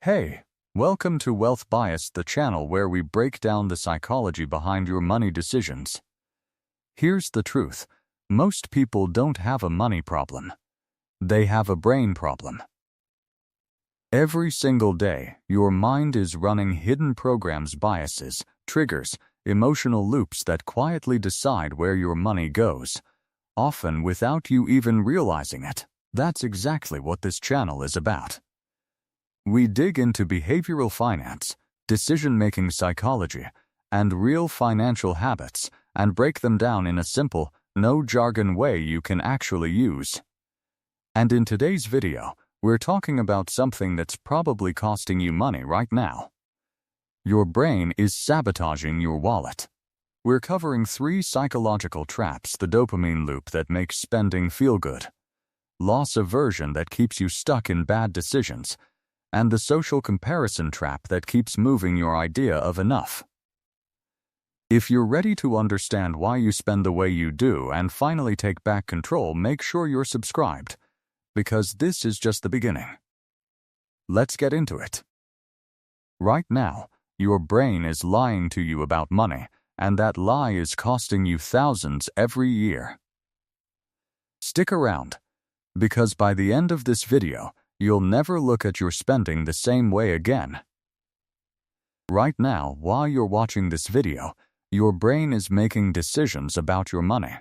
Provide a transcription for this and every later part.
Hey, welcome to Wealth Bias, the channel where we break down the psychology behind your money decisions. Here's the truth. Most people don't have a money problem. They have a brain problem. Every single day, your mind is running hidden programs, biases, triggers, emotional loops that quietly decide where your money goes, often without you even realizing it. That's exactly what this channel is about. We dig into behavioral finance, decision-making psychology, and real financial habits and break them down in a simple, no-jargon way you can actually use. And in today's video, we're talking about something that's probably costing you money right now. Your brain is sabotaging your wallet. We're covering 3 psychological traps: the dopamine loop that makes spending feel good, loss aversion that keeps you stuck in bad decisions, and the social comparison trap that keeps moving your idea of enough. If you're ready to understand why you spend the way you do and finally take back control, make sure you're subscribed, because this is just the beginning. Let's get into it. Right now, your brain is lying to you about money, and that lie is costing you thousands every year. Stick around, because by the end of this video, you'll never look at your spending the same way again. Right now, while you're watching this video, your brain is making decisions about your money.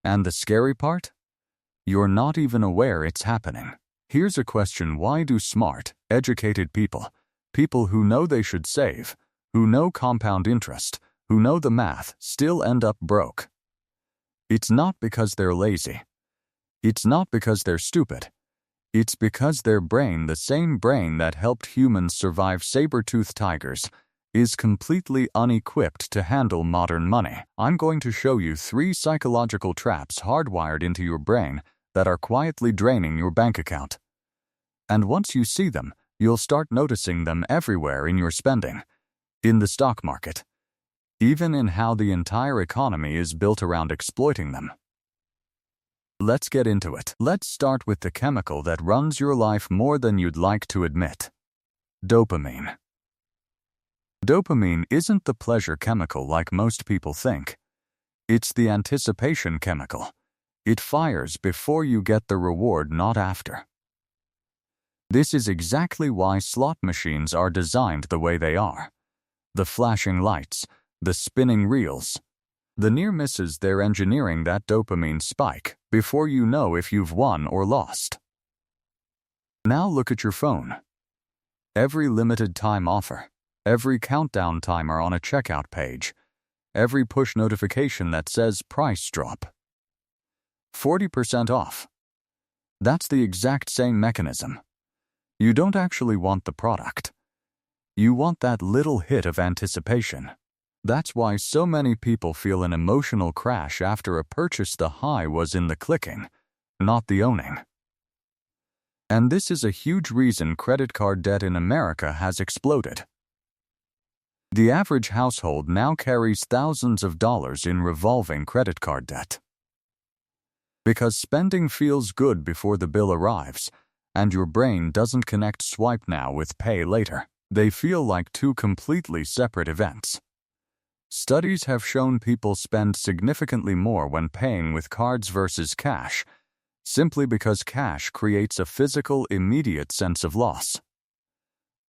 And the scary part? You're not even aware it's happening. Here's a question: why do smart, educated people who know they should save, who know compound interest, who know the math, still end up broke? It's not because they're lazy. It's not because they're stupid. It's because their brain, the same brain that helped humans survive saber-toothed tigers, is completely unequipped to handle modern money. I'm going to show you 3 psychological traps hardwired into your brain that are quietly draining your bank account. And once you see them, you'll start noticing them everywhere in your spending, in the stock market, even in how the entire economy is built around exploiting them. Let's get into it. Let's start with the chemical that runs your life more than you'd like to admit: dopamine. Dopamine isn't the pleasure chemical like most people think. It's the anticipation chemical. It fires before you get the reward, not after. This is exactly why slot machines are designed the way they are. The flashing lights, the spinning reels, the near misses, they're engineering that dopamine spike before you know if you've won or lost. Now look at your phone. Every limited time offer, every countdown timer on a checkout page, every push notification that says price drop, 40% off. That's the exact same mechanism. You don't actually want the product. You want that little hit of anticipation. That's why so many people feel an emotional crash after a purchase. The high was in the clicking, not the owning. And this is a huge reason credit card debt in America has exploded. The average household now carries thousands of dollars in revolving credit card debt. Because spending feels good before the bill arrives, and your brain doesn't connect swipe now with pay later. They feel like 2 completely separate events. Studies have shown people spend significantly more when paying with cards versus cash, simply because cash creates a physical, immediate sense of loss.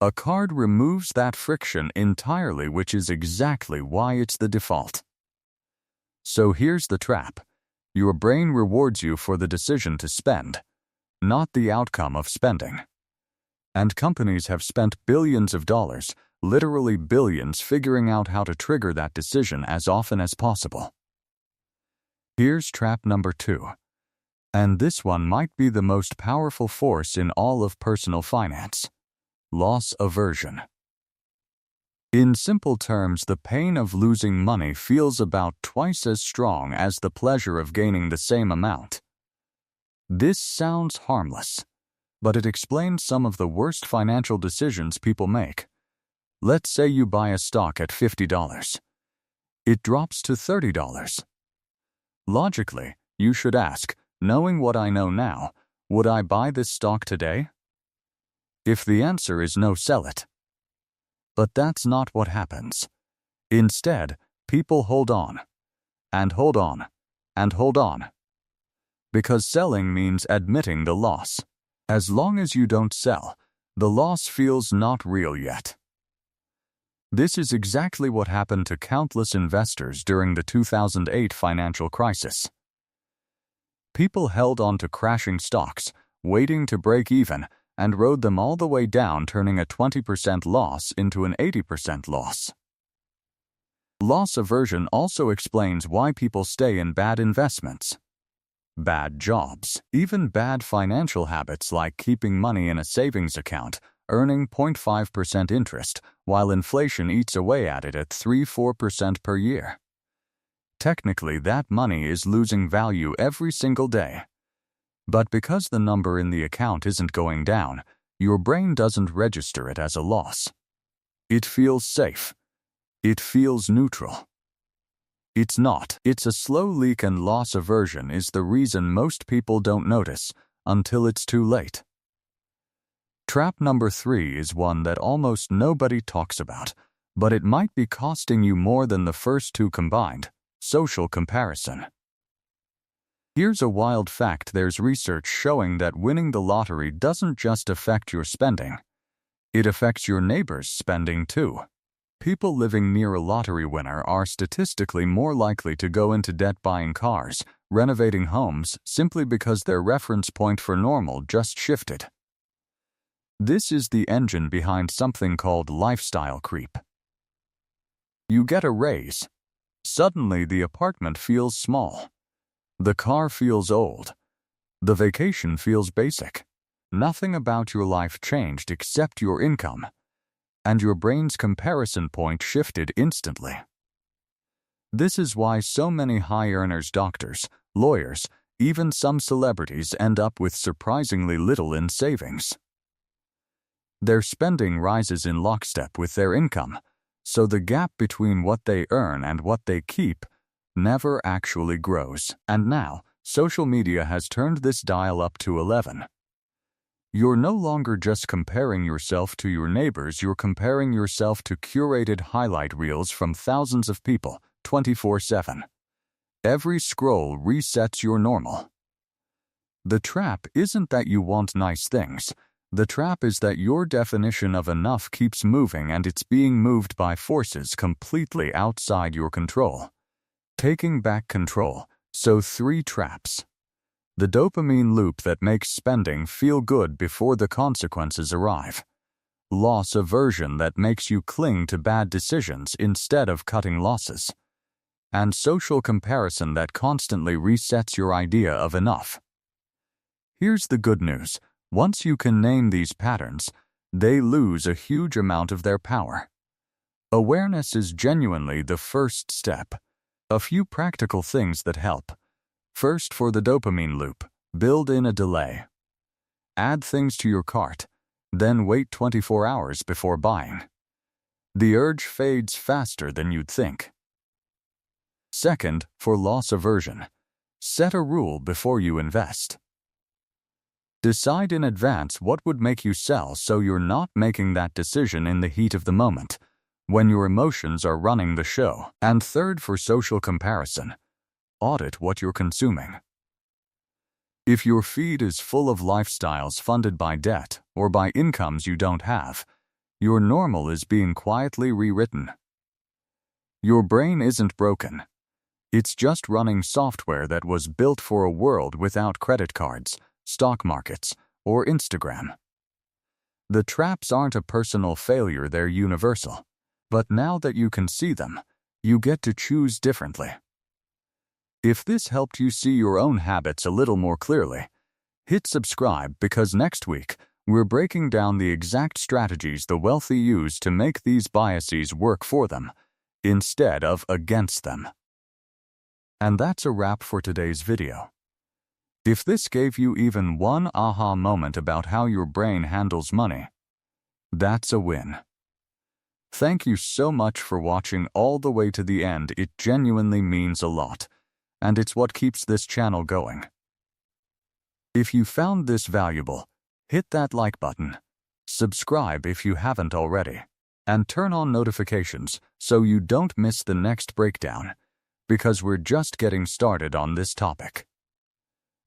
A card removes that friction entirely, which is exactly why it's the default. So here's the trap. Your brain rewards you for the decision to spend, not the outcome of spending. And companies have spent billions of dollars, literally billions, figuring out how to trigger that decision as often as possible. Here's trap number 2. And this one might be the most powerful force in all of personal finance: loss aversion. In simple terms, the pain of losing money feels about twice as strong as the pleasure of gaining the same amount. This sounds harmless, but it explains some of the worst financial decisions people make. Let's say you buy a stock at $50. It drops to $30. Logically, you should ask, knowing what I know now, would I buy this stock today? If the answer is no, sell it. But that's not what happens. Instead, people hold on, and hold on, and hold on. Because selling means admitting the loss. As long as you don't sell, the loss feels not real yet. This is exactly what happened to countless investors during the 2008 financial crisis. People held on to crashing stocks, waiting to break even, and rode them all the way down, turning a 20% loss into an 80% loss. Loss aversion also explains why people stay in bad investments, bad jobs, even bad financial habits like keeping money in a savings account, earning 0.5% interest, while inflation eats away at it at 3–4% per year. Technically, that money is losing value every single day. But because the number in the account isn't going down, your brain doesn't register it as a loss. It feels safe. It feels neutral. It's not. It's a slow leak, and loss aversion is the reason most people don't notice until it's too late. Trap number 3 is one that almost nobody talks about, but it might be costing you more than the first two combined: social comparison. Here's a wild fact: there's research showing that winning the lottery doesn't just affect your spending, it affects your neighbor's spending too. People living near a lottery winner are statistically more likely to go into debt buying cars, renovating homes, simply because their reference point for normal just shifted. This is the engine behind something called lifestyle creep. You get a raise. Suddenly the apartment feels small. The car feels old. The vacation feels basic. Nothing about your life changed except your income, and your brain's comparison point shifted instantly. This is why so many high earners, doctors, lawyers, even some celebrities end up with surprisingly little in savings. Their spending rises in lockstep with their income, so the gap between what they earn and what they keep never actually grows. And now, social media has turned this dial up to 11. You're no longer just comparing yourself to your neighbors, you're comparing yourself to curated highlight reels from thousands of people, 24/7. Every scroll resets your normal. The trap isn't that you want nice things. The trap is that your definition of enough keeps moving, and it's being moved by forces completely outside your control. Taking back control. So 3 traps. The dopamine loop that makes spending feel good before the consequences arrive. Loss aversion that makes you cling to bad decisions instead of cutting losses. And social comparison that constantly resets your idea of enough. Here's the good news. Once you can name these patterns, they lose a huge amount of their power. Awareness is genuinely the first step. A few practical things that help. First, for the dopamine loop, build in a delay. Add things to your cart, then wait 24 hours before buying. The urge fades faster than you'd think. Second, for loss aversion, set a rule before you invest. Decide in advance what would make you sell, so you're not making that decision in the heat of the moment, when your emotions are running the show. And third, for social comparison, audit what you're consuming. If your feed is full of lifestyles funded by debt or by incomes you don't have, your normal is being quietly rewritten. Your brain isn't broken. It's just running software that was built for a world without credit cards, stock markets, or Instagram. The traps aren't a personal failure, they're universal. But now that you can see them, you get to choose differently. If this helped you see your own habits a little more clearly, hit subscribe, because next week we're breaking down the exact strategies the wealthy use to make these biases work for them instead of against them. And that's a wrap for today's video. If this gave you even one aha moment about how your brain handles money, that's a win. Thank you so much for watching all the way to the end. It genuinely means a lot, and it's what keeps this channel going. If you found this valuable, hit that like button, subscribe if you haven't already, and turn on notifications so you don't miss the next breakdown, because we're just getting started on this topic.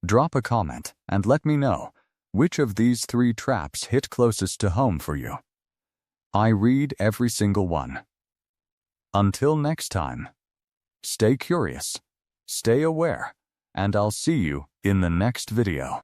Drop a comment and let me know which of these 3 traps hit closest to home for you. I read every single one. Until next time, stay curious, stay aware, and I'll see you in the next video.